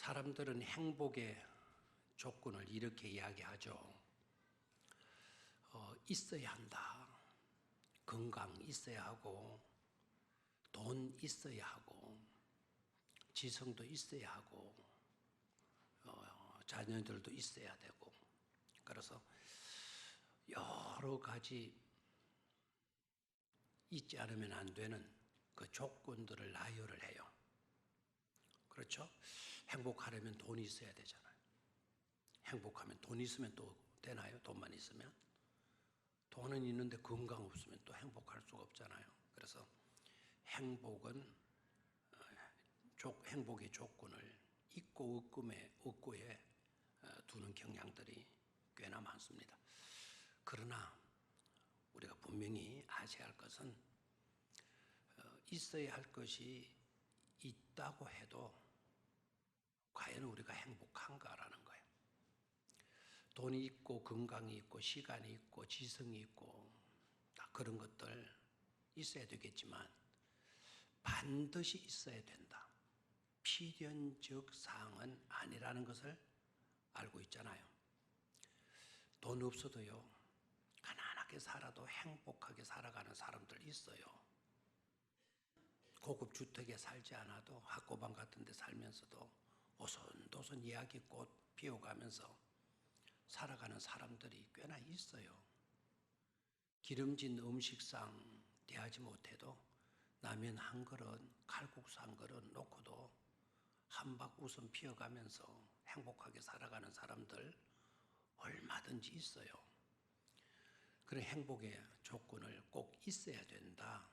사람들은 행복의 조건을 이렇게 이야기하죠. 있어야 한다. 건강 있어야 하고, 돈 있어야 하고, 지성도 있어야 하고, 자녀들도 있어야 되고, 그래서 여러 가지 있지 않으면 안 되는 그 조건들을 나열을 해요. 그렇죠? 행복하려면 돈이 있어야 되잖아요. 행복하면 돈 있으면 또 되나요? 돈만 있으면? 돈은 있는데 건강 없으면 또 행복할 수가 없잖아요. 그래서 행복은 행복의 조건을 있고 없고에 두는 경향들이 꽤나 많습니다. 그러나 우리가 분명히 아셔야 할 것은 있어야 할 것이 있다고 해도 과연 우리가 행복한가라는 거예요. 돈이 있고 건강이 있고 시간이 있고 지성이 있고 다 그런 것들 있어야 되겠지만 반드시 있어야 된다. 필연적 사항은 아니라는 것을 알고 있잖아요. 돈 없어도요, 가난하게 살아도 행복하게 살아가는 사람들 있어요. 고급 주택에 살지 않아도 학고방 같은 데 살면서도 오손도손 이야기꽃 피워가면서 살아가는 사람들이 꽤나 있어요. 기름진 음식상 대하지 못해도 라면 한 그릇, 칼국수 한 그릇 놓고도 한박 웃음 피어가면서 행복하게 살아가는 사람들 얼마든지 있어요. 그런 행복의 조건을 꼭 있어야 된다,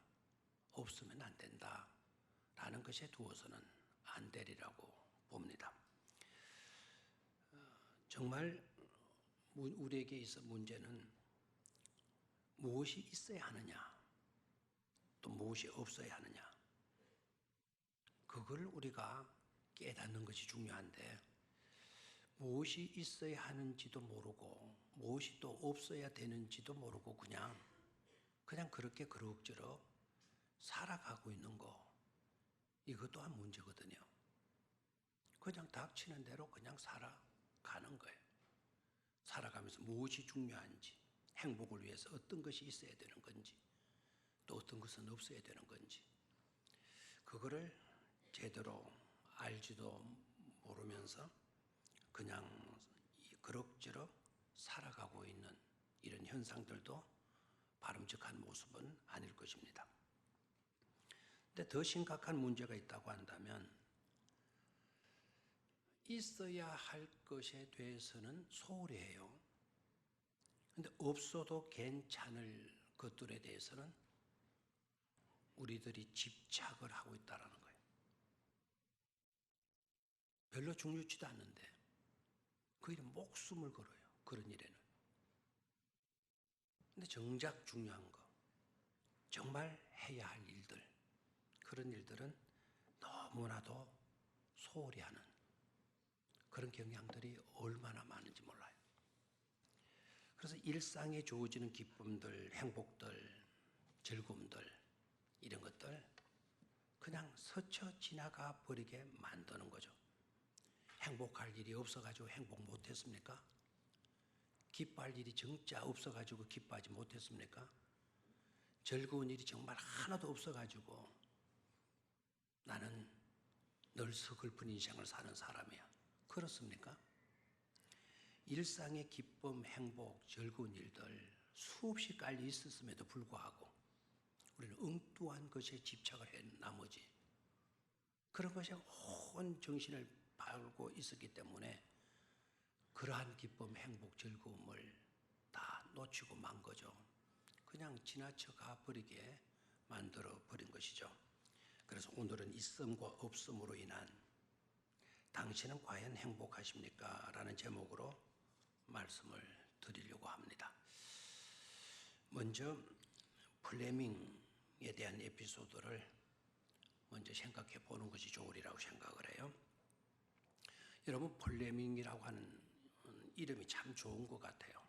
없으면 안 된다 라는 것에 두어서는 안 되리라고 봅니다. 정말 우리에게 있어 문제는 무엇이 있어야 하느냐, 또 무엇이 없어야 하느냐, 그걸 우리가 깨닫는 것이 중요한데 무엇이 있어야 하는지도 모르고 무엇이 또 없어야 되는지도 모르고 그냥 그렇게 그럭저럭 살아가고 있는 거, 이것 또한 문제거든요. 그냥 닥치는 대로 그냥 살아가는 거예요. 살아가면서 무엇이 중요한지, 행복을 위해서 어떤 것이 있어야 되는 건지, 또 어떤 것은 없어야 되는 건지, 그거를 제대로 알지도 모르면서 그냥 그럭저럭 살아가고 있는 이런 현상들도 바람직한 모습은 아닐 것입니다. 근데 더 심각한 문제가 있다고 한다면 있어야 할 것에 대해서는 소홀히 해요. 근데 없어도 괜찮을 것들에 대해서는 우리들이 집착을 하고 있다는 거예요. 별로 중요치도 않는데 그 일에 목숨을 걸어요. 그런 일에는. 근데 정작 중요한 거, 정말 해야 할 일들, 그런 일들은 너무나도 소홀히 하는 그런 경향들이 얼마나 많은지 몰라요. 그래서 일상에 주어지는 기쁨들, 행복들, 즐거움들, 이런 것들 그냥 스쳐 지나가 버리게 만드는 거죠. 행복할 일이 없어가지고 행복 못했습니까? 기뻐할 일이 진짜 없어가지고 기뻐하지 못했습니까? 즐거운 일이 정말 하나도 없어가지고 나는 늘 서글픈 인생을 사는 사람이야. 그렇습니까? 일상의 기쁨, 행복, 즐거운 일들 수없이 깔려 있었음에도 불구하고 우리는 엉뚱한 것에 집착을 한 나머지 그런 것에 온 정신을 바르고 있었기 때문에 그러한 기쁨, 행복, 즐거움을 다 놓치고 만 거죠. 그냥 지나쳐 가버리게 만들어 버린 것이죠. 그래서 오늘은 있음과 없음으로 인한 당신은 과연 행복하십니까? 라는 제목으로 말씀을 드리려고 합니다. 먼저 플레밍에 대한 에피소드를 먼저 생각해 보는 것이 좋으리라고 생각을 해요. 여러분, 플레밍이라고 하는 이름이 참 좋은 것 같아요.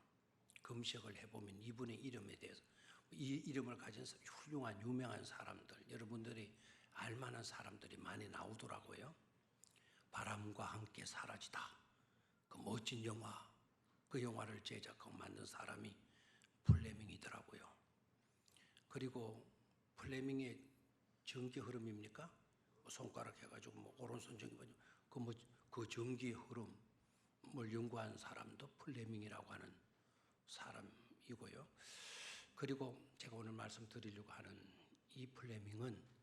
검색을 해보면 이분의 이름에 대해서, 이 이름을 가진 훌륭한 유명한 사람들, 여러분들이 알만한 사람들이 많이 나오더라고요. 바람과 함께 사라지다. 그 멋진 영화, 그 영화를 제작하고 만든 사람이 플레밍이더라고요. 그리고 플레밍의 전기 흐름입니까? 손가락 해가지고 오른손 전기 그 전기 흐름을 연구한 사람도 플레밍이라고 하는 사람이고요. 그리고 제가 오늘 말씀드리려고 하는 이 플레밍은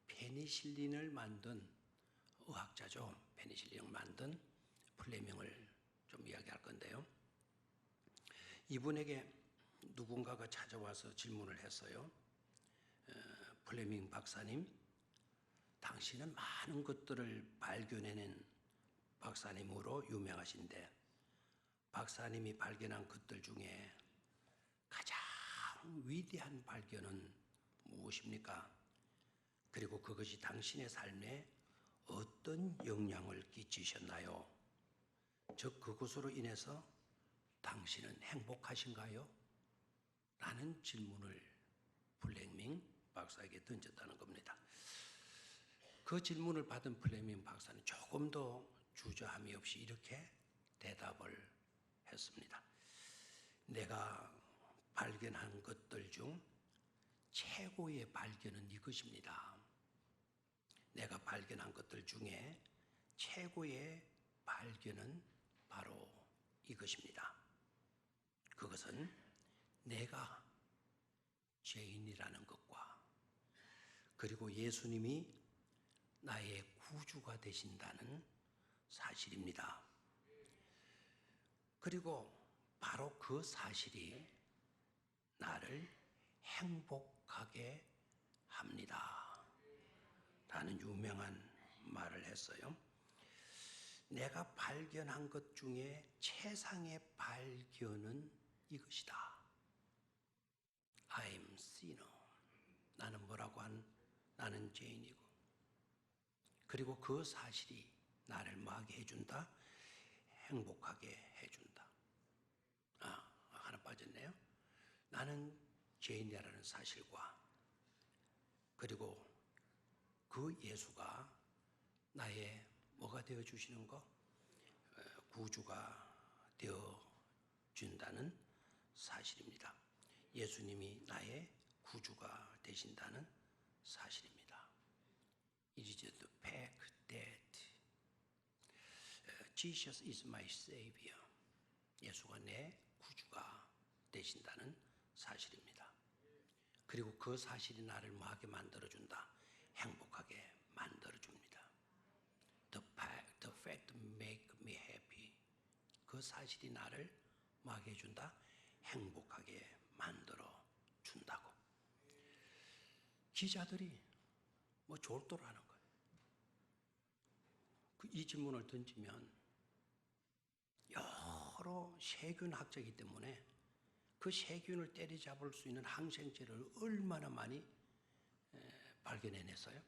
페니실린을 만든 의학자죠. 페니실린을 만든 플레밍을 좀 이야기할 건데요. 이분에게 누군가가 찾아와서 질문을 했어요. 플레밍 박사님, 당신은 많은 것들을 발견해낸 박사님으로 유명하신데 박사님이 발견한 것들 중에 가장 위대한 발견은 무엇입니까? 그리고 그것이 당신의 삶에 어떤 영향을 끼치셨나요? 즉 그것으로 인해서 당신은 행복하신가요? 라는 질문을 플레밍 박사에게 던졌다는 겁니다. 그 질문을 받은 플레밍 박사는 조금도 주저함이 없이 이렇게 대답을 했습니다. 내가 발견한 것들 중 최고의 발견은 이것입니다. 내가 발견한 것들 중에 최고의 발견은 바로 이것입니다. 그것은 내가 죄인이라는 것과 그리고 예수님이 나의 구주가 되신다는 사실입니다. 그리고 바로 그 사실이 나를 행복하게 합니다. 라는 유명한 말을 했어요. 내가 발견한 것 중에 최상의 발견은 이것이다. I'm sinner. 나는 뭐라고 나는 죄인이고 그리고 그 사실이 나를 뭐하게 해준다? 행복하게 해준다. 하나 빠졌네요. 나는 죄인이라는 사실과 그리고 그 예수가 나의 뭐가 되어주시는 거? 구주가 되어준다는 사실입니다. 예수님이 나의 구주가 되신다는 사실입니다. It is the fact that Jesus is my Savior. 예수가 내 구주가 되신다는 사실입니다. 그리고 그 사실이 나를 뭐하게 만들어준다? 행복하게 만들어줍니다. The fact make me happy. 그 사실이 나를 뭐하게 해준다? 행복하게 만들어준다고. 기자들이 졸도를 하는 거예요. 이 질문을 던지면 여러 세균 학자이기 때문에 그 세균을 때려잡을 수 있는 항생제를 얼마나 많이 발견해냈어요.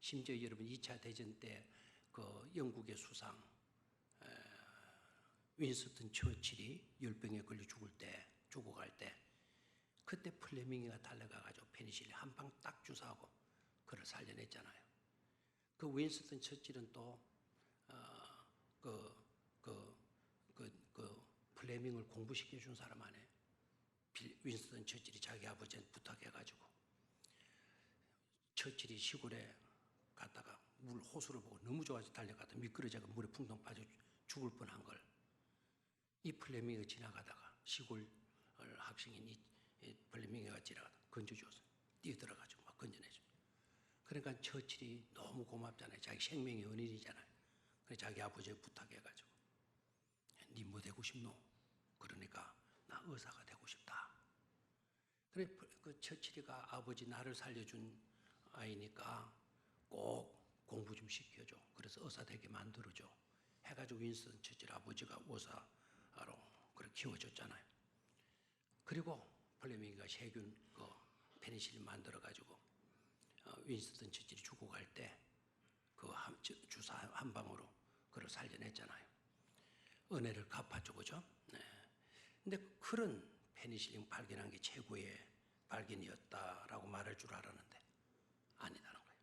심지어 여러분 2차 대전 때 그 영국의 수상 윈스턴 처칠이 열병에 걸려 죽어갈 때 그때 플레밍이가 달려가가지고 페니실린 한 방 딱 주사하고 그를 살려냈잖아요. 그 윈스턴 처칠은 또 플레밍을 공부시켜 준 사람 아니에요. 윈스턴 처칠이 자기 아버지한테 부탁해가지고 처칠이 시골에 갔다가 물 호수를 보고 너무 좋아서 달려가다 미끄러져서 물에 풍덩 빠져 죽을 뻔한 걸 이 플레밍이 지나가다가 시골 학생인 이 플레밍이가 지나가다 건져줘서 뛰어들어가지고 막 건져내줘. 그러니까 처칠이 너무 고맙잖아요. 자기 생명의 은인이잖아요. 그래서 자기 아버지에 부탁해가지고 니 뭐 되고 싶노? 그러니까 나 의사가 되고 싶다. 그래 그 처칠이가 아버지 나를 살려준 아이니까 꼭 공부 좀 시켜줘. 그래서 의사 되게 만들어줘. 해가지고 윈스턴 처칠 아버지가 의사로 그렇게 키워줬잖아요. 그리고 플레밍이가 세균 페니실린 만들어가지고 윈스턴 처칠이 죽어갈 때 그 주사 한 방으로 그를 살려냈잖아요. 은혜를 갚았죠, 그죠? 네. 근데 그런 페니실린 발견한 게 최고의 발견이었다라고 말할 줄 알았는데 아니다는 거예요.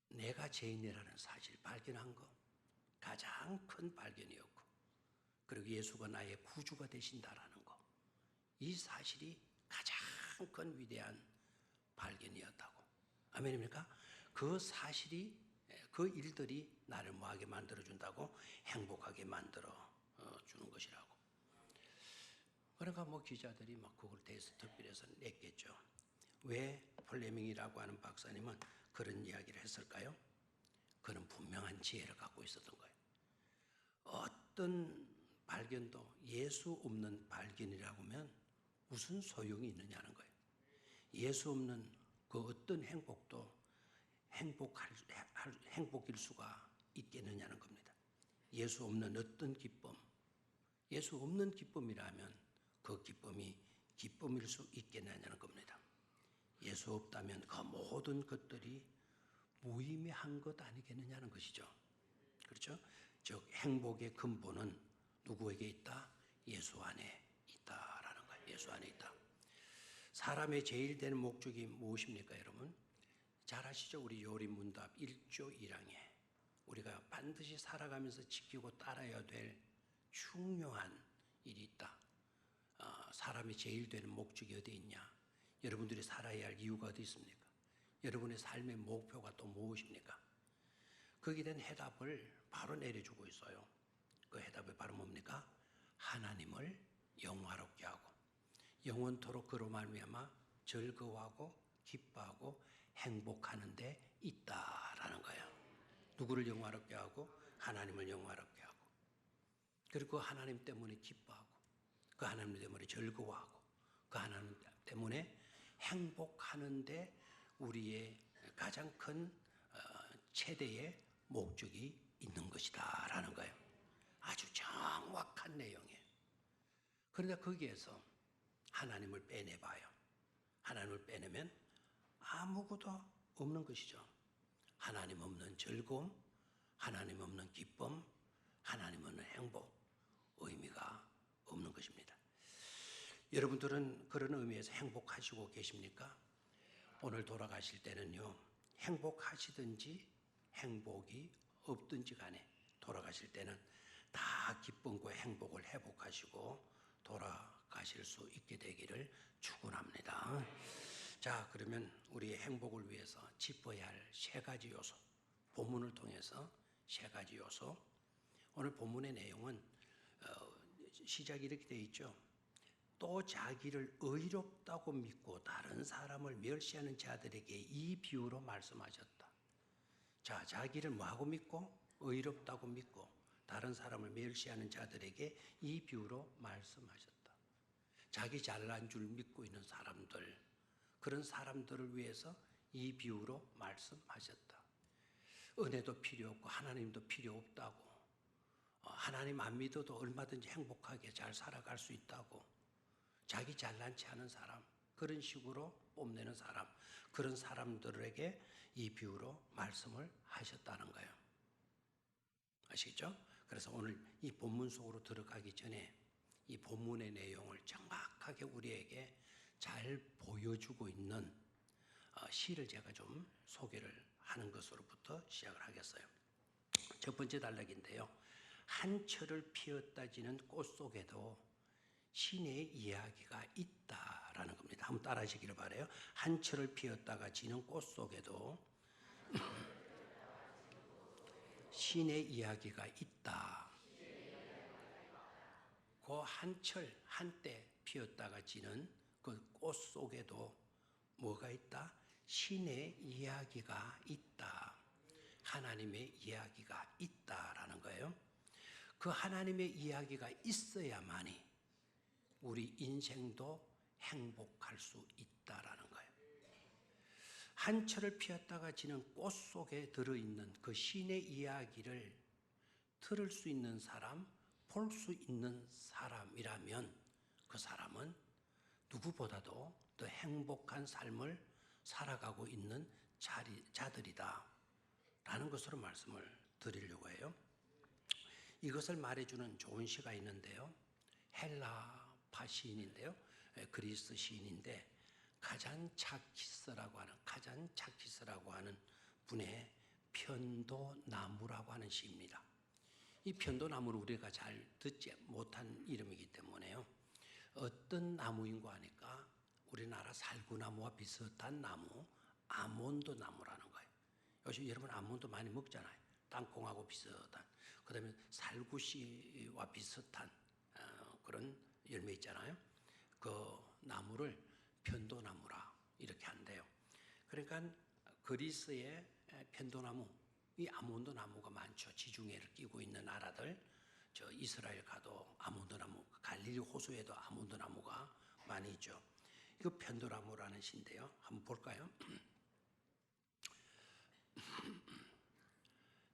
내가 죄인이라는 사실 발견한 거, 가장 큰 발견이었고, 그리고 예수가 나의 구주가 되신다라는 거, 이 사실이 가장 큰 위대한 발견이었다고. 아멘입니까? 그 사실이, 그 일들이 나를 뭐하게 만들어준다고? 행복하게 만들어 주는 것이라고. 그러니까 뭐 기자들이 막 그걸 대해서 특별해서 냈겠죠. 왜 플레밍이라고 하는 박사님은 그런 이야기를 했을까요? 그는 분명한 지혜를 갖고 있었던 거예요. 어떤 발견도 예수 없는 발견이라고 하면 무슨 소용이 있느냐는 거예요. 예수 없는 그 어떤 행복도 행복일 수가 있겠느냐는 겁니다. 예수 없는 어떤 기쁨, 예수 없는 기쁨이라면 그 기쁨이 기쁨일 수 있겠느냐는 겁니다. 예수 없다면 그 모든 것들이 무의미한 것 아니겠느냐는 것이죠. 그렇죠? 즉 행복의 근본은 누구에게 있다? 예수 안에 있다라는 거예요. 예수 안에 있다. 사람의 제일 되는 목적이 무엇입니까, 여러분? 잘 아시죠? 우리 요리문답 1조 1항에 우리가 반드시 살아가면서 지키고 따라야 될 중요한 일이 있다. 사람의 제일 되는 목적이 어디 있냐? 여러분들이 살아야 할 이유가 어디 있습니까? 여러분의 삶의 목표가 또 무엇입니까? 거기에 대한 해답을 바로 내려주고 있어요. 그 해답이 바로 뭡니까? 하나님을 영화롭게 하고 영원토록 그로 말미암아 즐거워하고 기뻐하고 행복하는 데 있다라는 거예요. 누구를 영화롭게 하고? 하나님을 영화롭게 하고, 그리고 그 하나님 때문에 기뻐하고, 그 하나님 때문에 즐거워하고, 그 하나님 때문에 행복하는데 우리의 가장 큰 최대의 목적이 있는 것이다 라는 거예요. 아주 정확한 내용이에요. 그런데 거기에서 하나님을 빼내봐요. 하나님을 빼내면 아무것도 없는 것이죠. 하나님 없는 즐거움, 하나님 없는 기쁨, 하나님 없는 행복, 의미가 없는 것입니다. 여러분들은 그런 의미에서 행복하시고 계십니까? 오늘 돌아가실 때는요, 행복하시든지 행복이 없든지 간에 돌아가실 때는 다 기쁨과 행복을 회복하시고 돌아가실 수 있게 되기를 축원합니다. 자, 그러면 우리의 행복을 위해서 짚어야 할 세 가지 요소, 본문을 통해서 세 가지 요소. 오늘 본문의 내용은 시작이 이렇게 되어 있죠. 또 자기를 의롭다고 믿고 다른 사람을 멸시하는 자들에게 이 비유로 말씀하셨다. 자, 자기를 뭐하고 믿고? 의롭다고 믿고 다른 사람을 멸시하는 자들에게 이 비유로 말씀하셨다. 자기 잘난 줄 믿고 있는 사람들, 그런 사람들을 위해서 이 비유로 말씀하셨다. 은혜도 필요 없고 하나님도 필요 없다고, 하나님 안 믿어도 얼마든지 행복하게 잘 살아갈 수 있다고, 자기 잘난치 않은 사람, 그런 식으로 뽐내는 사람, 그런 사람들에게 이 비유로 말씀을 하셨다는 거예요. 아시겠죠? 그래서 오늘 이 본문 속으로 들어가기 전에 이 본문의 내용을 정확하게 우리에게 잘 보여주고 있는 시를 제가 좀 소개를 하는 것으로부터 시작을 하겠어요. 첫 번째 단락인데요. 한 철을 피었다 지는 꽃 속에도 신의 이야기가 있다라는 겁니다. 한번 따라 하시기를 바라요. 한 철을 피었다가 지는 꽃 속에도 신의 이야기가 있다. 그 한철, 한때 피었다가 지는 그 꽃 속에도 뭐가 있다? 신의 이야기가 있다. 하나님의 이야기가 있다라는 거예요. 그 하나님의 이야기가 있어야만이 우리 인생도 행복할 수 있다라는 거예요. 한 철을 피었다가 지는 꽃 속에 들어있는 그 신의 이야기를 들을 수 있는 사람, 볼 수 있는 사람이라면 그 사람은 누구보다도 더 행복한 삶을 살아가고 있는 자들이다 라는 것으로 말씀을 드리려고 해요. 이것을 말해주는 좋은 시가 있는데요. 헬라파 시인인데요. 그리스 시인인데 카잔차키스라고 하는 분의 편도나무라고 하는 시입니다. 이 편도나무를 우리가 잘 듣지 못한 이름이기 때문에요. 어떤 나무인고 하니까 우리나라 살구나무와 비슷한 나무, 아몬드 나무라는 거예요. 요즘 여러분 아몬드 많이 먹잖아요. 땅콩하고 비슷한. 그 다음에 살구씨와 비슷한 그런 열매 있잖아요. 그 나무를 편도나무라 이렇게 한대요. 그러니까 그리스의 편도나무, 이 아몬드 나무가 많죠. 지중해를 끼고 있는 나라들, 저 이스라엘 가도 아몬드 나무, 갈릴리 호수에도 아몬드 나무가 많이 있죠. 이거 편도나무라는 시인데요. 한번 볼까요?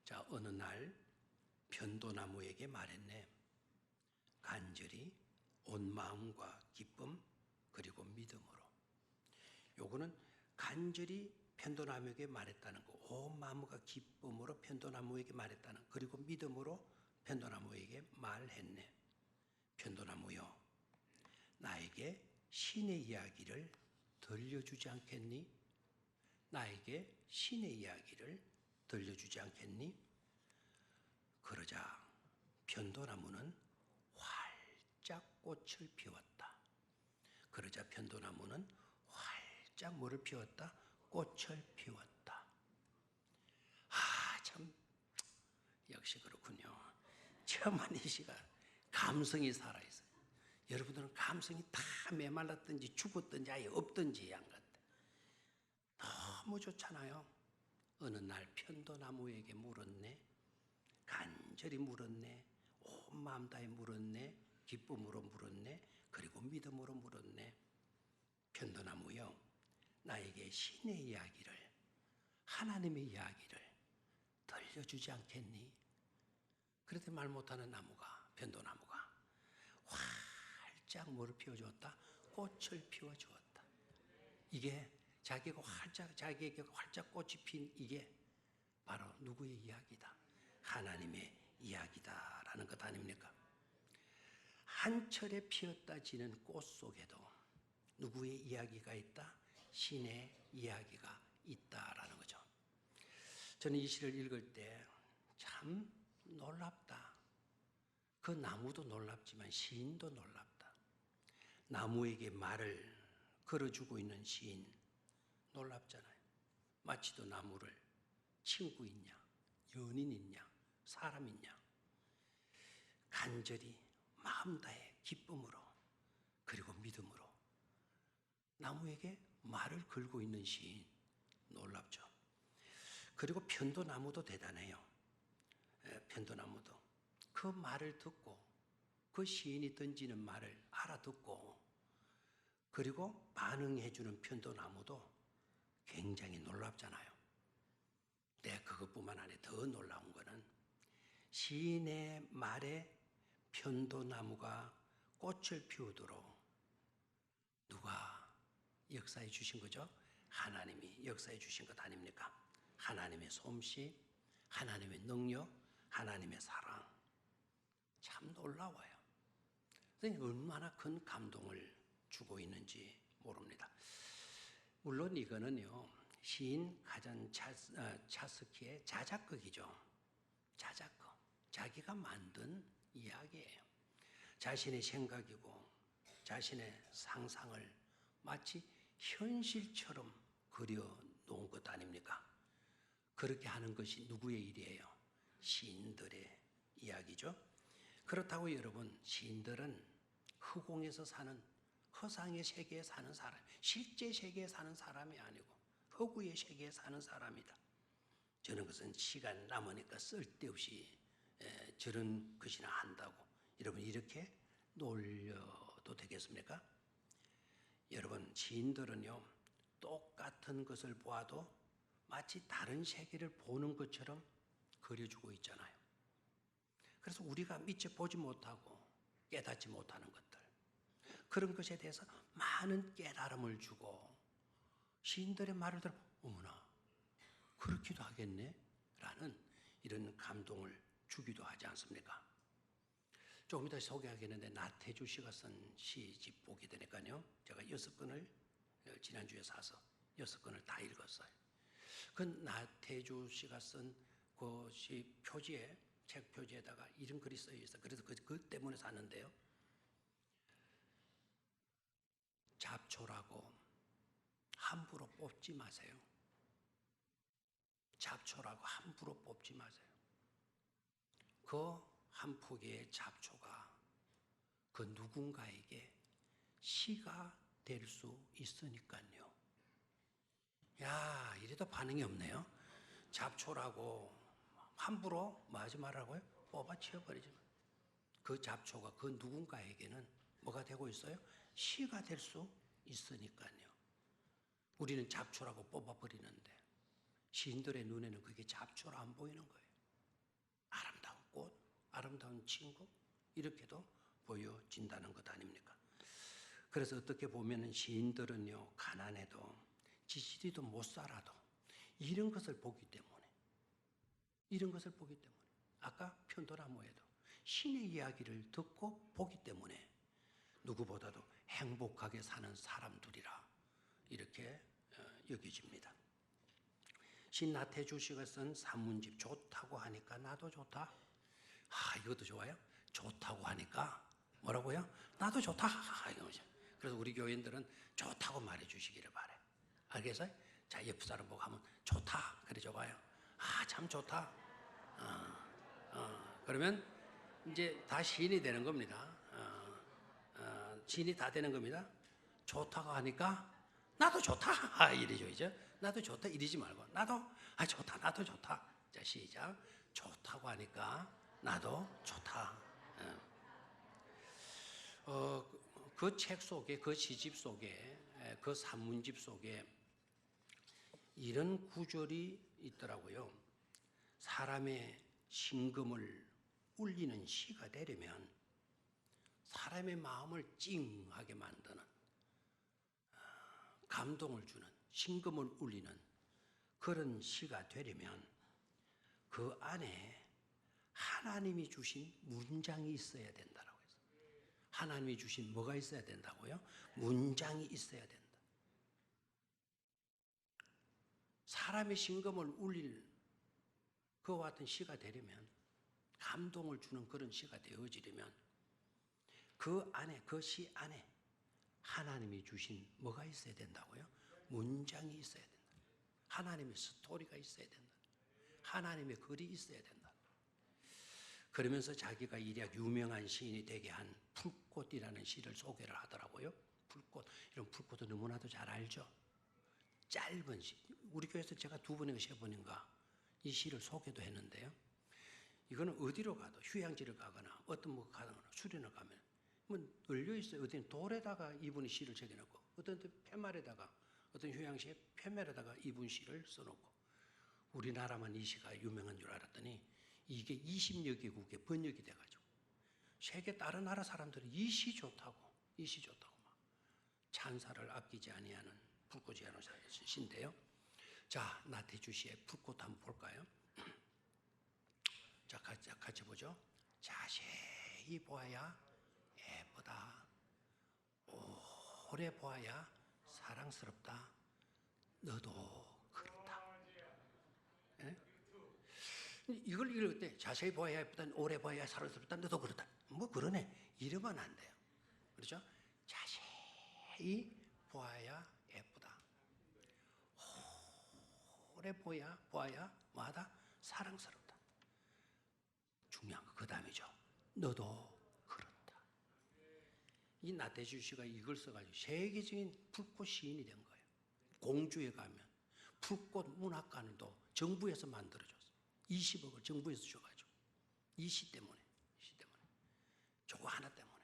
자, 어느 날 편도나무에게 말했네. 간절히 온 마음과 기쁨 그리고 믿음으로. 요거는 간절히 편도나무에게 말했다는 거, 온 마음과 기쁨으로 편도나무에게 말했다는, 그리고 믿음으로 편도나무에게 말했네. 편도나무여, 나에게 신의 이야기를 들려주지 않겠니? 나에게 신의 이야기를 들려주지 않겠니? 그러자 편도나무는 활짝 꽃을 피웠다. 그러자 편도나무는 활짝 뭐를 피웠다? 꽃을 피웠다. 아, 참 역시 그렇군요. 저만 이 시간 감성이 살아있어요. 여러분들은 감성이 다 메말랐든지 죽었든지 아예 없든지 양 같아. 너무 좋잖아요. 어느 날 편도나무에게 물었네. 간절히 물었네. 온 마음 다해 물었네. 기쁨으로 물었네. 그리고 믿음으로 물었네. 편도나무여, 나에게 신의 이야기를, 하나님의 이야기를 들려주지 않겠니? 그래도 말 못하는 나무가, 편도나무가 활짝 뭐를 피워주었다? 꽃을 피워주었다. 이게 자기에게 활짝 꽃이 핀 이게 바로 누구의 이야기다? 하나님의 이야기다라는 것 아닙니까? 한철에 피었다 지는 꽃 속에도 누구의 이야기가 있다? 신의 이야기가 있다라는 거죠. 저는 이 시를 읽을 때 참 놀랍다. 그 나무도 놀랍지만 시인도 놀랍다. 나무에게 말을 걸어주고 있는 시인 놀랍잖아요. 마치도 나무를 친구 있냐, 연인 있냐, 사람 있냐, 간절히 마음 다해 기쁨으로 그리고 믿음으로 나무에게 말을 걸고 있는 시인 놀랍죠. 그리고 편도나무도 대단해요. 편도나무도 그 말을 듣고 그 시인이 던지는 말을 알아듣고 그리고 반응해주는 편도나무도 굉장히 놀랍잖아요. 네, 그것뿐만 아니라 더 놀라운 거는 시인의 말에 편도나무가 꽃을 피우도록 누가 역사해 주신 거죠? 하나님이 역사해 주신 것 아닙니까? 하나님의 솜씨, 하나님의 능력, 하나님의 사랑. 참 놀라워요. 얼마나 큰 감동을 주고 있는지 모릅니다. 물론 이거는요, 시인 가잔 차스키의 자작극이죠. 자작극. 자기가 만든 이야기예요. 자신의 생각이고 자신의 상상을 마치 현실처럼 그려놓은 것 아닙니까? 그렇게 하는 것이 누구의 일이에요? 시인들의 이야기죠. 그렇다고 여러분, 시인들은 허공에서 사는, 허상의 세계에 사는 사람, 실제 세계에 사는 사람이 아니고 허구의 세계에 사는 사람이다. 저는 그것은 시간 남으니까 쓸데없이 저런 것이나 한다고 여러분 이렇게 놀려도 되겠습니까? 여러분, 시인들은요, 똑같은 것을 보아도 마치 다른 세계를 보는 것처럼 그려주고 있잖아요. 그래서 우리가 미처 보지 못하고 깨닫지 못하는 것들, 그런 것에 대해서 많은 깨달음을 주고 시인들의 말을 들어 어머나 그렇기도 하겠네 라는 이런 감동을 주기도 하지 않습니까? 조금 이따 소개하겠는데 나태주 씨가 쓴 시집 보게 되니까요, 제가 6권을 지난주에 사서 6권을 다 읽었어요. 그 나태주 씨가 쓴 그 시 표지에 책 표지에다가 이런 글이 써져 있어. 그래서 그 때문에 샀는데요. 잡초라고 함부로 뽑지 마세요. 잡초라고 함부로 뽑지 마세요. 그 한 포기의 잡초가 그 누군가에게 씨가 될 수 있으니까요. 야, 이래도 반응이 없네요. 잡초라고 함부로 뭐 하지 말라고요? 뽑아치워버리지 마. 그 잡초가 그 누군가에게는 뭐가 되고 있어요? 씨가 될 수 있으니까요. 우리는 잡초라고 뽑아버리는데 시인들의 눈에는 그게 잡초로 안 보이는 거예요. 아름다운 꽃, 아름다운 친구 이렇게도 보여진다는 것 아닙니까? 그래서 어떻게 보면 시인들은요, 가난해도 지지리도 못 살아도 이런 것을 보기 때문에 아까 편도나무에도 신의 이야기를 듣고 보기 때문에 누구보다도 행복하게 사는 사람들이라 이렇게 여겨집니다. 신 나태주 씨가 쓴 산문집 좋다고 하니까 나도 좋다. 이것도 좋아요. 좋다고 하니까 뭐라고요? 나도 좋다. 그래서 우리 교인들은 좋다고 말해주시기를 바래. 알겠어요? 자, 옆 사람 보고 하면 좋다. 그래 줘봐요. 참 좋다. 그러면 이제 다 시인이 되는 겁니다. 시인이 다 되는 겁니다. 좋다고 하니까 나도 좋다. 이러죠, 이제. 나도 좋다. 이러지 말고 나도 좋다. 나도 좋다. 자, 시작. 좋다고 하니까 나도 좋다. 그 책 속에, 그 시집 속에, 그 산문집 속에 이런 구절이 있더라고요. 사람의 심금을 울리는 시가 되려면 사람의 마음을 찡하게 만드는 감동을 주는 심금을 울리는 그런 시가 되려면 그 안에 하나님이 주신 문장이 있어야 된다라고 했어요. 하나님이 주신 뭐가 있어야 된다고요? 문장이 있어야 된다. 사람의 심금을 울릴 그와 같은 시가 되려면 감동을 주는 그런 시가 되어지려면 그 안에, 그 시 안에 하나님이 주신 뭐가 있어야 된다고요? 문장이 있어야 된다. 하나님의 스토리가 있어야 된다. 하나님의 글이 있어야 된다. 그러면서 자기가 이래 유명한 시인이 되게 한 풀꽃이라는 시를 소개를 하더라고요. 풀꽃. 이런 풀꽃도 너무나도 잘 알죠. 짧은 시. 우리 교회에서 제가 2번인가 3번인가 이 시를 소개도 했는데요. 이거는 어디로 가도 휴양지를 가거나 어떤 뭐 가거나 수련을 가면 뭐 널려 있어요. 어떤 돌에다가 이분이 시를 적어놓고 어떤 팻말에다가 어떤 휴양지에 팻말에다가 이분 시를 써놓고 우리나라만 이 시가 유명한 줄 알았더니 이게 20여 개국에 번역이 돼가지고 세계 다른 나라 사람들이 이 시 좋다고 막 찬사를 아끼지 아니하는 불꽃이라는 시인데요. 자, 나태주 씨의 불꽃 한번 볼까요? 자, 같이 보죠. 자세히 보아야 예쁘다. 오래 보아야 사랑스럽다. 너도 그렇다. 예? 이걸 읽을 때 자세히 보아야 예쁘다. 오래 보아야 사랑스럽다. 너도 그렇다. 뭐 그러네. 이러면 안 돼요. 그렇죠? 자세히 보아야 예쁘다. 오래 보아야 뭐하다? 사랑스럽다. 중요한 거 그 다음이죠. 너도 그렇다. 이 나태주 씨가 이걸 써가지고 세계적인 불꽃 시인이 된 거예요. 공주에 가면 불꽃 문학관도 정부에서 만들어줬어요. 20억을 정부에서 줘가지고 이 시 때문에 저거 하나 때문에.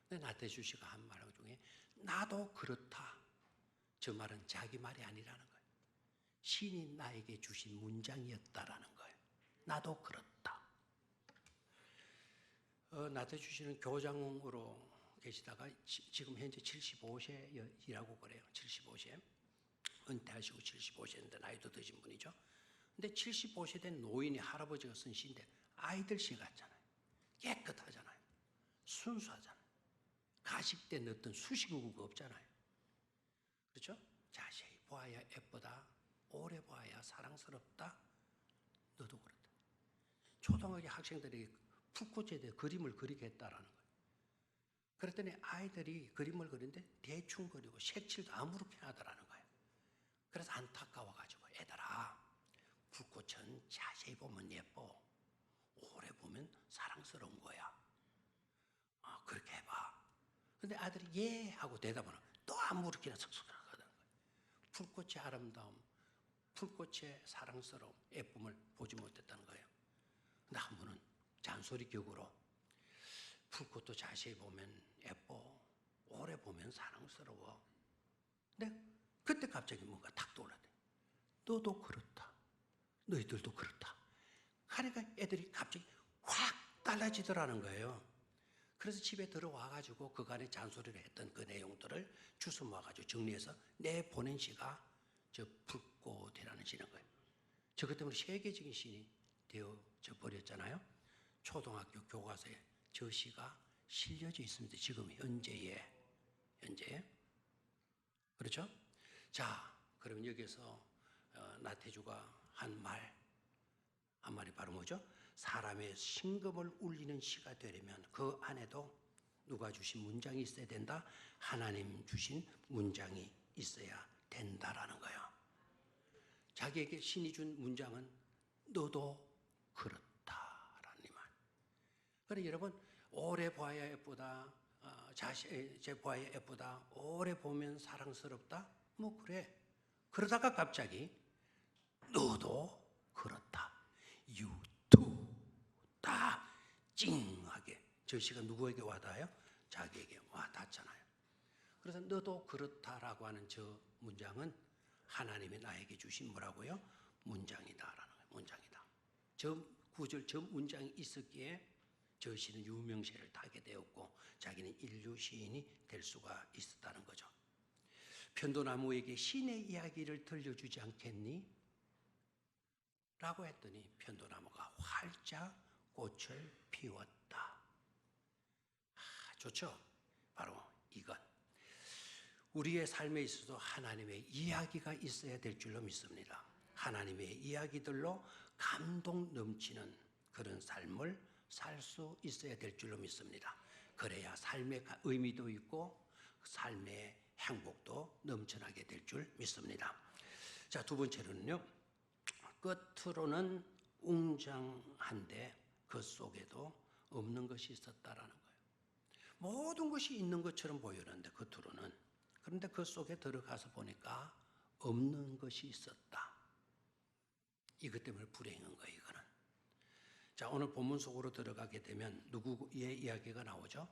근데 나태주 씨가 한 말 중에 나도 그렇다. 저 말은 자기 말이 아니라는 거예요. 신이 나에게 주신 문장이었다라는 거예요. 나도 그렇다. 나태주 씨는 교장으로 계시다가 지금 현재 75세이라고 그래요. 75세. 은퇴하시고 75세인데 나이도 드신 분이죠. 근데 75세 된 노인이 할아버지가 쓴 시인데 아이들 시 같잖아요. 깨끗하잖아요. 순수하잖아요. 가식된 어떤 수식어가 없잖아요. 그렇죠? 자세히 보아야 예쁘다. 오래 보아야 사랑스럽다. 너도 그렇다. 초등학교 학생들이 풋꽃에 대해 그림을 그리겠다라는 거예요. 그랬더니 아이들이 그림을 그리는데 대충 그리고 색칠도 아무렇게나 하더라는 거예요. 그래서 안타까워가지고 애들아, 풋꽃은 자세히 보면 예뻐, 오래 보면 사랑스러운 거야. 그렇게 해봐. 근데 아들이 예 하고 대답하는 또 아무렇게나 석석 하거든. 풀꽃의 아름다움, 풀꽃의 사랑스러움, 예쁨을 보지 못했다는 거예요. 근데 한 분은 잔소리 격으로 풀꽃도 자세히 보면 예뻐, 오래 보면 사랑스러워. 근데 그때 갑자기 뭔가 탁 떠올랐대. 너도 그렇다. 너희들도 그렇다. 그러니까 애들이 갑자기 확 달라지더라는 거예요. 그래서 집에 들어와가지고 그간에 잔소리를 했던 그 내용들을 주워 모아가지고 정리해서 내보낸 시가 저 불꽃이라는 시인 거예요. 저것 때문에 세계적인 시인이 되어져 버렸잖아요. 초등학교 교과서에 저 시가 실려져 있습니다. 지금 현재에. 그렇죠? 자, 그럼 여기서 나태주가 한 말이 바로 뭐죠? 사람의 심금을 울리는 시가 되려면 그 안에도 누가 주신 문장이 있어야 된다? 하나님 주신 문장이 있어야 된다라는 거예요. 자기에게 신이 준 문장은 너도 그렇다라는 이 말. 그러니 여러분, 오래 봐야 예쁘다, 제 봐야 예쁘다, 오래 보면 사랑스럽다? 뭐 그래. 그러다가 갑자기 너도 그렇다. 유투 다 찡하게 저 시가 누구에게 와닿아요? 자기에게 와닿잖아요. 그래서 너도 그렇다라고 하는 저 문장은 하나님이 나에게 주신 뭐라고요? 문장이다라는 거예요. 문장이다. 저 구절, 저 문장이 있었기에 저 시는 유명세를 타게 되었고 자기는 인류 시인이 될 수가 있었다는 거죠. 편도나무에게 신의 이야기를 들려주지 않겠니? 라고 했더니 편도나무가 활짝 꽃을 피웠다. 좋죠? 바로 이것. 우리의 삶에 있어서 하나님의 이야기가 있어야 될 줄로 믿습니다. 하나님의 이야기들로 감동 넘치는 그런 삶을 살 수 있어야 될 줄로 믿습니다. 그래야 삶의 의미도 있고 삶의 행복도 넘쳐나게 될 줄 믿습니다. 자, 두 번째로는요. 끝으로는 웅장한데 그 속에도 없는 것이 있었다라는 거예요. 모든 것이 있는 것처럼 보이는데 겉으로는. 그런데 그 속에 들어가서 보니까 없는 것이 있었다. 이것 때문에 불행한 거예요, 이거는. 자, 오늘 본문 속으로 들어가게 되면 누구의 이야기가 나오죠?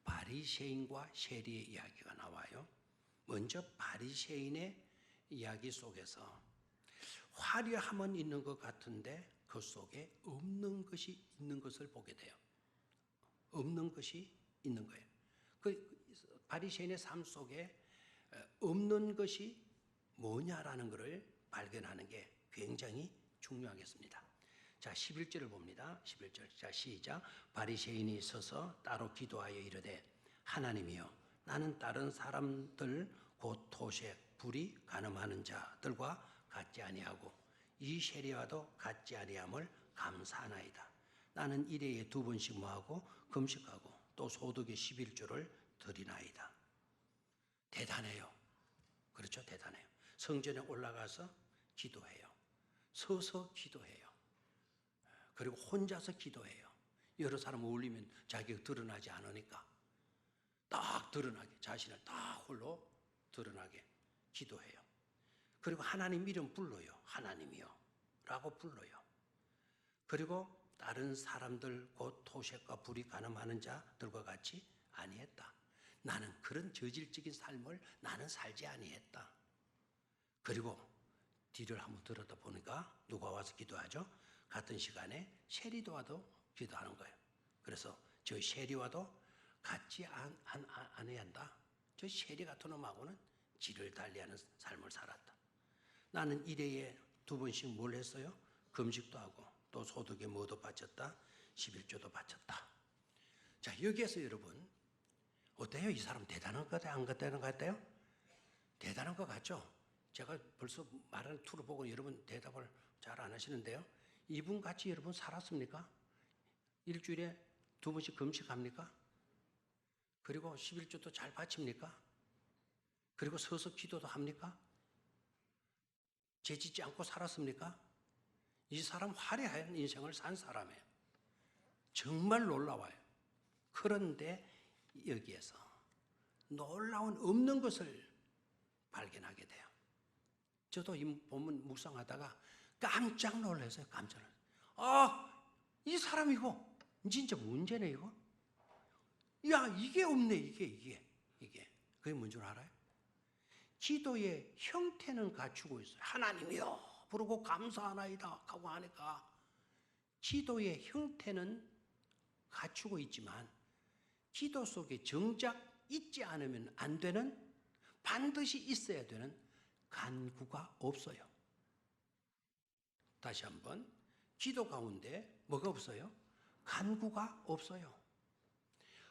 바리새인과 세리의 이야기가 나와요. 먼저 바리새인의 이야기 속에서 화려함은 있는 것 같은데 그 속에 없는 것이 있는 것을 보게 돼요. 없는 것이 있는 거예요. 그 바리새인의 삶 속에 없는 것이 뭐냐라는 것을 발견하는 게 굉장히 중요하겠습니다. 자, 11절을 봅니다. 11절. 자, 시작. 바리새인이 서서 따로 기도하여 이르되 하나님이여 나는 다른 사람들 곧 토색, 불이 간음하는 자들과 같지 아니하고 이 세리와도 같지 아니함을 감사하나이다. 나는 일회에 2번씩 모하고 금식하고 또 소득의 11조를 드리나이다. 대단해요. 그렇죠? 대단해요. 성전에 올라가서 기도해요. 서서 기도해요. 그리고 혼자서 기도해요. 여러 사람 어울리면 자기가 드러나지 않으니까 딱 드러나게, 자신을 딱 홀로 드러나게 기도해요. 그리고 하나님 이름 불러요. 하나님이요 라고 불러요. 그리고 다른 사람들 곧 토색과 불이 간음하는 자들과 같이 아니했다. 나는 그런 저질적인 삶을 나는 살지 아니했다. 그리고 뒤를 한번 들여다보니까 누가 와서 기도하죠? 같은 시간에 세리도 와도 기도하는 거예요. 그래서 저 세리와도 같지 않아야 한다. 저 세리 같은 놈하고는 질을 달리하는 삶을 살았다. 나는 일회에 2번씩 뭘 했어요? 금식도 하고 또 소득에 뭐도 바쳤다? 11조도 바쳤다. 자, 여기에서 여러분 어때요? 이 사람 대단한 것 같아요? 안 대단한 것 같아요? 대단한 것 같죠? 제가 벌써 말하는 투를 보고 여러분 대답을 잘 안 하시는데요. 이분 같이 여러분 살았습니까? 일주일에 2번씩 금식합니까? 그리고 11조도 잘 바칩니까? 그리고 서서 기도도 합니까? 죄짓지 않고 살았습니까? 이 사람 화려한 인생을 산 사람이에요. 정말 놀라워요. 그런데 여기에서 놀라운 없는 것을 발견하게 돼요. 저도 이 본문 묵상하다가 깜짝 놀랐어요. 깜짝 놀랐어요. 아, 이 사람 이거 진짜 문제네 이거. 야, 이게 없네 이게. 그게 뭔 줄 알아요? 기도의 형태는 갖추고 있어요. 하나님이여 부르고 감사하나이다 하고 하니까 기도의 형태는 갖추고 있지만 기도 속에 정작 있지 않으면 안 되는, 반드시 있어야 되는 간구가 없어요. 다시 한번, 기도 가운데 뭐가 없어요? 간구가 없어요.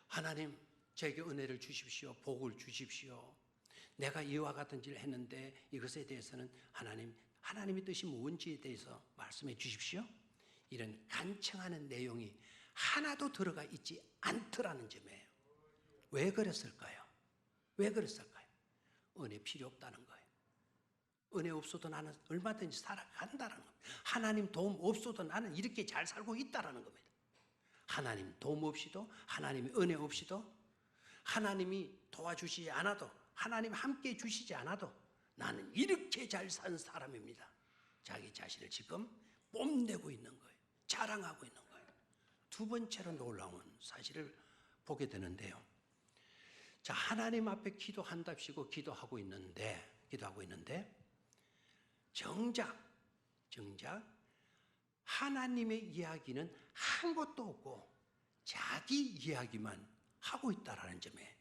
하나님, 제게 은혜를 주십시오. 복을 주십시오. 내가 이와 같은 일을 했는데 이것에 대해서는 하나님의 뜻이 뭔지에 대해서 말씀해 주십시오. 이런 간청하는 내용이 하나도 들어가 있지 않더라는 점이에요. 왜 그랬을까요? 은혜 필요 없다는 거예요. 은혜 없어도 나는 얼마든지 살아간다는 겁니다. 하나님 도움 없어도 나는 이렇게 잘 살고 있다는 겁니다. 하나님 도움 없이도, 하나님의 은혜 없이도, 하나님이 도와주시지 않아도, 하나님 함께 주시지 않아도 나는 이렇게 잘 산 사람입니다. 자기 자신을 지금 뽐내고 있는 거예요. 자랑하고 있는 거예요. 두 번째로 놀라운 사실을 보게 되는데요. 자, 하나님 앞에 기도한답시고 기도하고 있는데 정작 하나님의 이야기는 한 것도 없고 자기 이야기만 하고 있다라는 점에,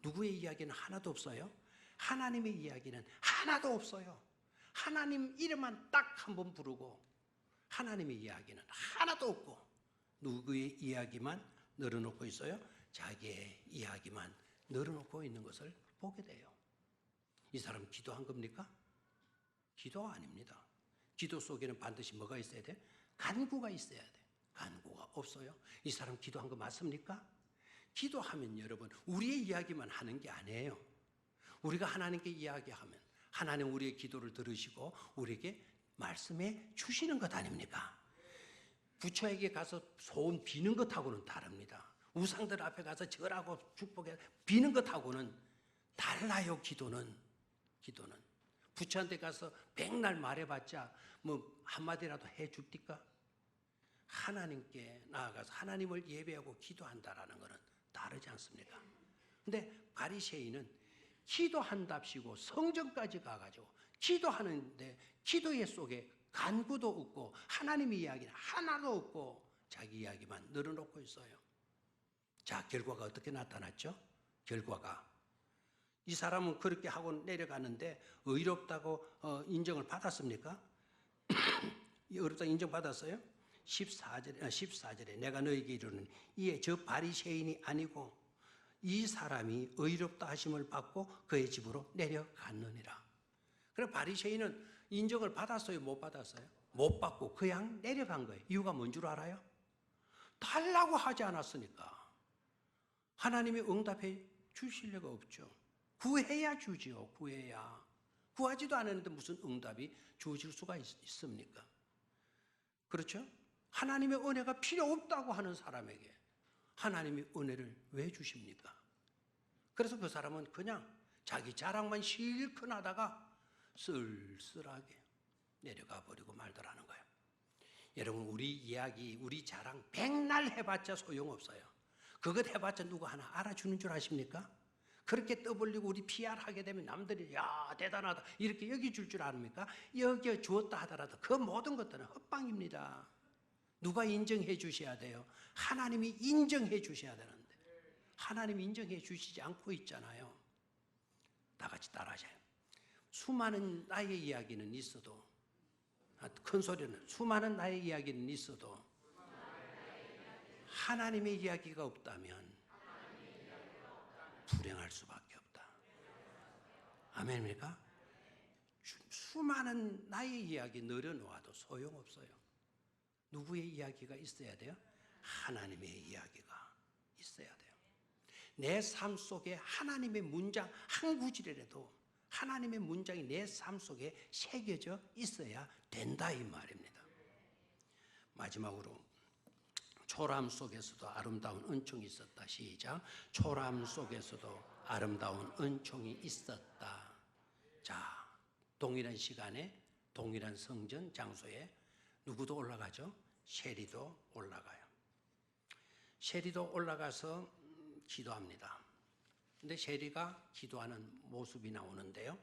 누구의 이야기는 하나도 없어요? 하나님의 이야기는 하나도 없어요. 하나님 이름만 딱 한 번 부르고 하나님의 이야기는 하나도 없고 누구의 이야기만 늘어놓고 있어요? 자기의 이야기만 늘어놓고 있는 것을 보게 돼요. 이 사람 기도한 겁니까? 기도 아닙니다. 기도 속에는 반드시 뭐가 있어야 돼? 간구가 있어야 돼. 간구가 없어요. 이 사람 기도한 거 맞습니까? 기도하면 여러분 우리의 이야기만 하는 게 아니에요. 우리가 하나님께 이야기하면 하나님 우리의 기도를 들으시고 우리에게 말씀해 주시는 것 아닙니까? 부처에게 가서 소원 비는 것하고는 다릅니다. 우상들 앞에 가서 절하고 축복해 비는 것하고는 달라요. 기도는 부처한테 가서 백날 말해봤자 뭐 한마디라도 해줍니까? 하나님께 나아가서 하나님을 예배하고 기도한다라는 것은 다르지 않습니까? 근데 바리새인은 기도한답시고 성전까지 가가지고 기도하는데 기도의 속에 간구도 없고 하나님의 이야기는 하나도 없고 자기 이야기만 늘어놓고 있어요. 자, 결과가 어떻게 나타났죠? 결과가 이 사람은 그렇게 하고 내려가는데 의롭다고 인정을 받았습니까? 의롭다고 인정받았어요? 14절에 내가 너에게 이르는 이에 저 바리새인이 아니고 이 사람이 의롭다 하심을 받고 그의 집으로 내려갔느니라. 그래 바리새인은 인정을 받았어요? 못 받았어요? 못 받고 그냥 내려간 거예요. 이유가 뭔 줄 알아요? 달라고 하지 않았으니까. 하나님이 응답해 주실 리가 없죠. 구해야 주지요. 구해야. 구하지도 않았는데 무슨 응답이 주어질 수가 있습니까? 그렇죠? 하나님의 은혜가 필요 없다고 하는 사람에게 하나님이 은혜를 왜 주십니까? 그래서 그 사람은 그냥 자기 자랑만 실컷 하다가 쓸쓸하게 내려가 버리고 말더라는 거예요. 여러분 우리 이야기, 우리 자랑 백날 해봤자 소용없어요. 그것 해봤자 누구 하나 알아주는 줄 아십니까? 그렇게 떠벌리고 우리 PR 하게 되면 남들이 야 대단하다 이렇게 여겨줄 줄 아닙니까? 여겨주었다 하더라도 그 모든 것들은 헛방입니다. 누가 인정해 주셔야 돼요? 하나님이 인정해 주셔야 되는데 하나님이 인정해 주시지 않고 있잖아요. 다 같이 따라하세요. 수많은 나의 이야기는 있어도, 큰 소리는 수많은 나의 이야기는 있어도 하나님의 이야기가 없다면 불행할 수밖에 없다. 아멘입니까? 수많은 나의 이야기 늘어놓아도 소용없어요. 누구의 이야기가 있어야 돼요? 하나님의 이야기가 있어야 돼요. 내 삶 속에 하나님의 문장 한 구절이라도 하나님의 문장이 내 삶 속에 새겨져 있어야 된다 이 말입니다. 마지막으로 초람 속에서도 아름다운 은총이 있었다. 시작. 초람 속에서도 아름다운 은총이 있었다. 자, 동일한 시간에 동일한 성전 장소에 누구도 올라가죠? 셰리도 올라가요. 셰리도 올라가서 기도합니다. 근데 셰리가 기도하는 모습이 나오는데요.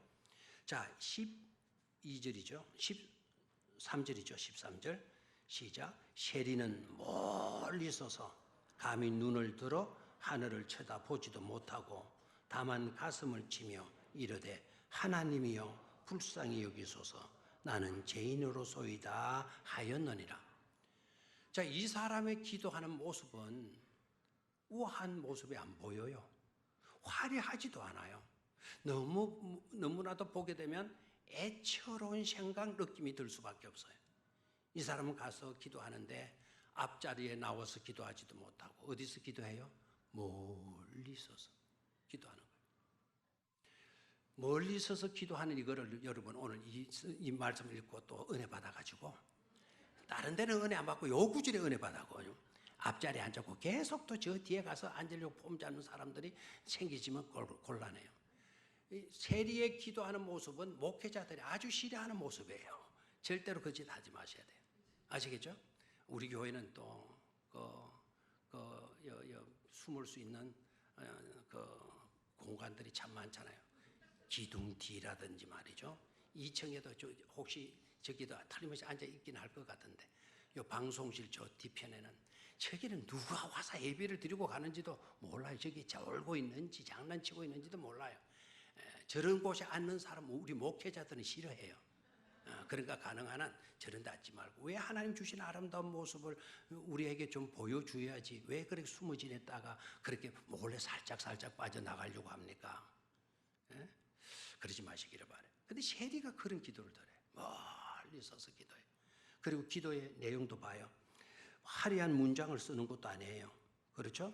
자, 12절이죠. 13절이죠. 13절. 시작. 셰리는 멀리 서서 감히 눈을 들어 하늘을 쳐다보지도 못하고 다만 가슴을 치며 이르되 하나님이여 불쌍히 여기소서 나는 죄인으로소이다 하였느니라. 자, 이 사람의 기도하는 모습은 우아한 모습이 안 보여요. 화려하지도 않아요. 너무나도 보게 되면 애처로운 생각 느낌이 들 수밖에 없어요. 이 사람은 가서 기도하는데 앞자리에 나와서 기도하지도 못하고 어디서 기도해요? 멀리 서서 기도하는 거예요. 멀리 서서 기도하는 이거를 여러분 오늘 이 말씀을 읽고 또 은혜 받아가지고 다른 데는 은혜 안 받고 요 구절에 은혜 받아고요. 앞자리에 앉았고 계속 또 저 뒤에 가서 앉으려고 폼 잡는 사람들이 생기지면 곤란해요. 세리의 기도하는 모습은 목회자들이 아주 싫어하는 모습이에요. 절대로 그 짓 하지 마셔야 돼요. 아시겠죠? 우리 교회는 또 숨을 수 있는 공간들이 참 많잖아요. 기둥 뒤라든지 말이죠. 2층에도 혹시 저기도 틀림없이 앉아 있긴 할 것 같은데 요 방송실 저 뒤편에는 저기는 누가 와서 예배를 드리고 가는지도 몰라요. 저기 졸고 있는지 장난치고 있는지도 몰라요. 저런 곳에 앉는 사람 우리 목회자들은 싫어해요. 그러니까 가능한 한 저런 데 앉지 말고 왜 하나님 주신 아름다운 모습을 우리에게 좀 보여줘야지 왜 그렇게 숨어 지냈다가 그렇게 몰래 살짝 빠져나가려고 합니까? 그러지 마시기를 바라요. 근데 셰리가 그런 기도를 드려요. 멀리 서서 기도해요. 그리고 기도의 내용도 봐요. 화려한 문장을 쓰는 것도 아니에요. 그렇죠?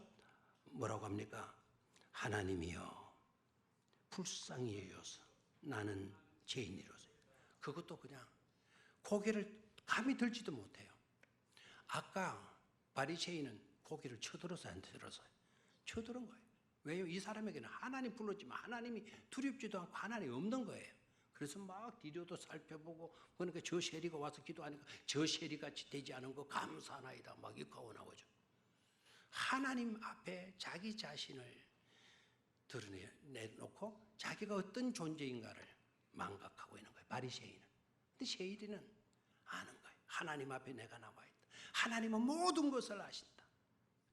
뭐라고 합니까? 하나님이여 불쌍히 여겨서 나는 죄인이로서. 그것도 그냥 고개를 감히 들지도 못해요. 아까 바리새인은 고개를 쳐들어서 안 들어서요. 쳐들은 거예요. 왜요? 이 사람에게는 하나님 불렀지만 하나님이 두렵지도 않고 하나님이 없는 거예요. 그래서 막 뒤로도 살펴보고 그러니까 저 셰리가 와서 기도하니까 저 셰리같이 되지 않은 거 감사하나이다 막 이렇게 나오죠. 하나님 앞에 자기 자신을 드러내놓고 자기가 어떤 존재인가를 망각하고 있는 거예요. 바리새인은. 근데 셰리는 아는 거예요. 하나님 앞에 내가 나와 있다. 하나님은 모든 것을 아신다.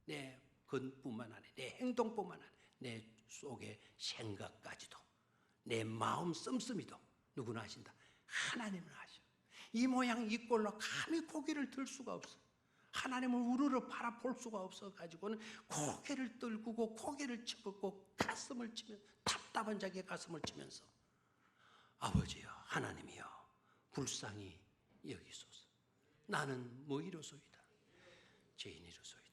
내 건뿐만 아니라 내 행동뿐만 아니라 내 속의 생각까지도 내 마음 씀씀이도 누구나 아신다. 하나님은 아셔. 이 모양 이 꼴로 감히 고개를 들 수가 없어. 하나님을 우르르 바라볼 수가 없어가지고는 고개를 떨구고 고개를 쳐긋고 가슴을 치면서 답답한 자기의 가슴을 치면서 아버지여 하나님이여 불쌍히 여기소서 나는 뭐이로소이다 죄인이로소이다.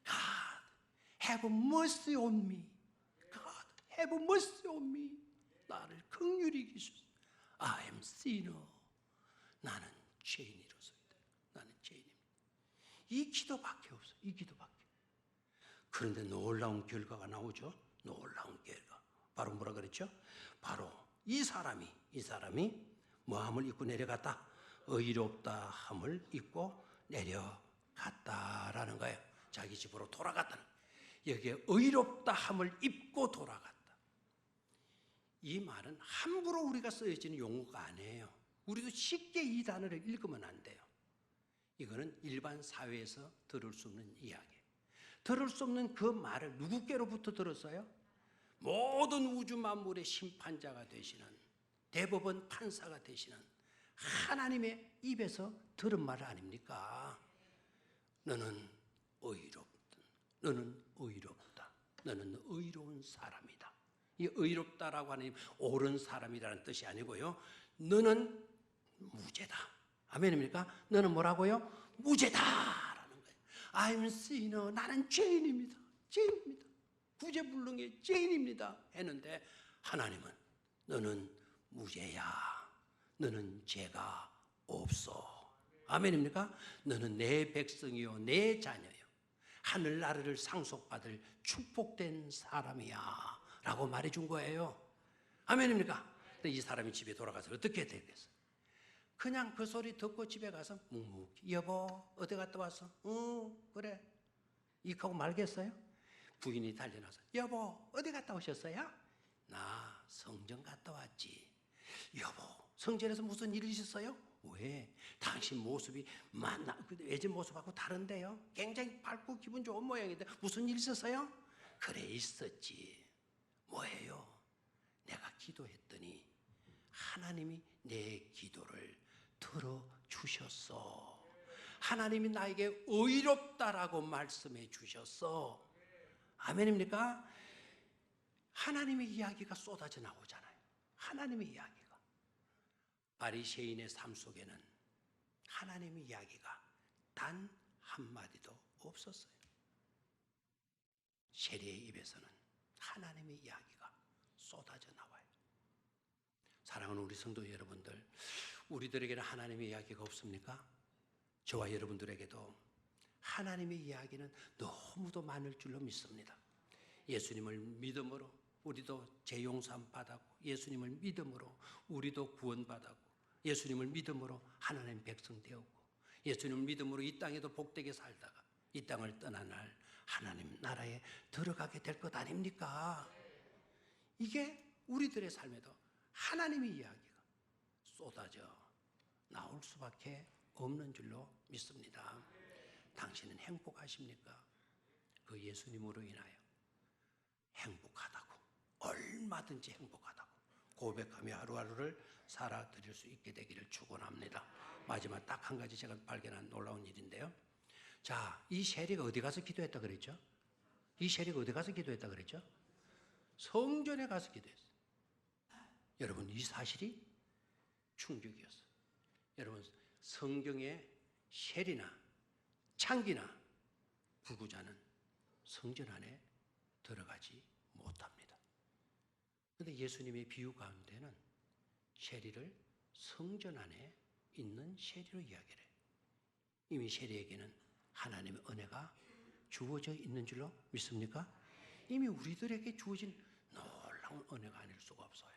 God have mercy on me. God have mercy on me. 나를 긍휼히 여기소서. I am sinner. 나는 죄인이로소이다. 나는 죄인입니다. 이 기도밖에 없어. 이 기도밖에. 그런데 놀라운 결과가 나오죠. 놀라운 결과. 바로 뭐라 그랬죠? 바로 이 사람이 뭐함을 입고 내려갔다. 의롭다 함을 입고 내려갔다라는 거예요. 자기 집으로 돌아갔다는 거예요. 여기에 의롭다 함을 입고 돌아갔다. 이 말은 함부로 우리가 쓰여지는 용어가 아니에요. 우리도 쉽게 이 단어를 읽으면 안 돼요. 이거는 일반 사회에서 들을 수 없는 이야기예요. 들을 수 없는 그 말을 누구께로부터 들었어요? 모든 우주 만물의 심판자가 되시는 대법원 판사가 되시는 하나님의 입에서 들은 말 아닙니까? 너는 의롭다. 너는 의롭다. 너는 의로운 사람이다. 이 의롭다라고 하는 옳은 사람이라는 뜻이 아니고요. 너는 무죄다. 아멘입니까? 너는 뭐라고요? 무죄다라는 거예요. I'm sinner. 나는 죄인입니다. 죄인입니다. 구제불능의 죄인입니다. 했는데 하나님은 너는 무죄야. 너는 죄가 없어. 아멘입니까? 너는 내 백성이요, 내 자녀요. 하늘나라를 상속받을 축복된 사람이야. 라고 말해준 거예요. 아멘입니까? 근데 이 사람이 집에 돌아가서 어떻게 되겠어요? 그냥 그 소리 듣고 집에 가서 묵묵히 여보 어디 갔다 왔어? 그래. 이하고 말겠어요? 부인이 달려나서 여보 어디 갔다 오셨어요? 나 성전 갔다 왔지. 여보 성전에서 무슨 일이 있었어요? 왜? 당신 모습이 예전 모습하고 다른데요? 굉장히 밝고 기분 좋은 모양인데 무슨 일 있었어요? 그래 있었지. 뭐예요? 내가 기도했더니 하나님이 내 기도를 들어주셨어. 하나님이 나에게 의롭다라고 말씀해 주셨어. 아멘입니까? 하나님의 이야기가 쏟아져 나오잖아요. 하나님의 이야기가. 바리새인의 삶 속에는 하나님의 이야기가 단 한마디도 없었어요. 세리의 입에서는 하나님의 이야기가 쏟아져 나와요. 사랑하는 우리 성도 여러분들, 우리들에게는 하나님의 이야기가 없습니까? 저와 여러분들에게도 하나님의 이야기는 너무도 많을 줄로 믿습니다. 예수님을 믿음으로 우리도 재용산 받았고, 예수님을 믿음으로 우리도 구원받았고, 예수님을 믿음으로 하나님 백성 되었고, 예수님을 믿음으로 이 땅에도 복되게 살다가 이 땅을 떠난 날 하나님 나라에 들어가게 될 것 아닙니까? 이게 우리들의 삶에도 하나님의 이야기가 쏟아져 나올 수밖에 없는 줄로 믿습니다. 당신은 행복하십니까? 그 예수님으로 인하여 행복하다고, 얼마든지 행복하다고 고백하며 하루하루를 살아드릴 수 있게 되기를 축원합니다. 마지막 딱 한 가지 제가 발견한 놀라운 일인데요. 자, 이 세리가 어디 가서 기도했다 그랬죠? 이 세리가 어디 가서 기도했다 그랬죠? 성전에 가서 기도했어요. 여러분, 이 사실이 충격이었어요. 여러분, 성경에 세리나 창기나 불구자는 성전 안에 들어가지 못합니다. 그런데 예수님의 비유 가운데는 세리를 성전 안에 있는 세리로 이야기를 해요. 이미 세리에게는 하나님의 은혜가 주어져 있는 줄로 믿습니까? 이미 우리들에게 주어진 놀라운 은혜가 아닐 수가 없어요.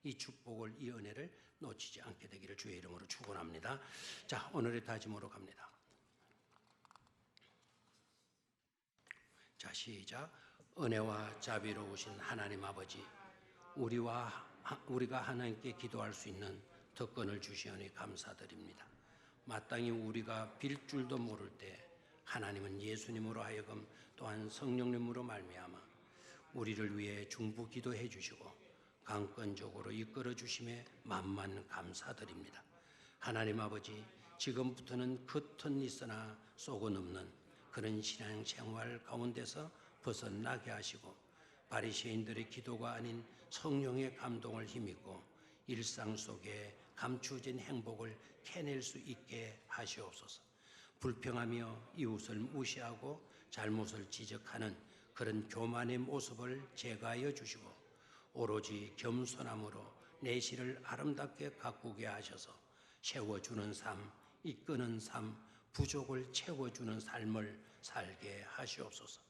이 축복을, 이 은혜를 놓치지 않게 되기를 주의 이름으로 축원합니다. 자, 오늘의 다짐으로 갑니다. 자, 시작. 은혜와 자비로우신 하나님 아버지, 우리가 하나님께 기도할 수 있는 특권을 주시오니 감사드립니다. 마땅히 우리가 빌 줄도 모를 때 하나님은 예수님으로 하여금 또한 성령님으로 말미암아 우리를 위해 중보 기도해 주시고 강권적으로 이끌어 주심에 만만 감사드립니다. 하나님 아버지, 지금부터는 겉은 있으나 속은 없는 그런 신앙생활 가운데서 벗어나게 하시고 바리새인들의 기도가 아닌 성령의 감동을 힘입고 일상 속에 감추어진 행복을 캐낼 수 있게 하시옵소서. 불평하며 이웃을 무시하고 잘못을 지적하는 그런 교만의 모습을 제거하여 주시고 오로지 겸손함으로 내실을 아름답게 가꾸게 하셔서 채워주는 삶, 이끄는 삶, 부족을 채워주는 삶을 살게 하시옵소서.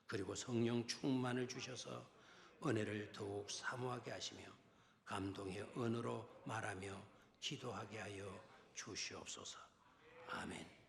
그리고 성령 충만을 주셔서 은혜를 더욱 사모하게 하시며 감동의 언어로 말하며 기도하게 하여 주시옵소서. 아멘.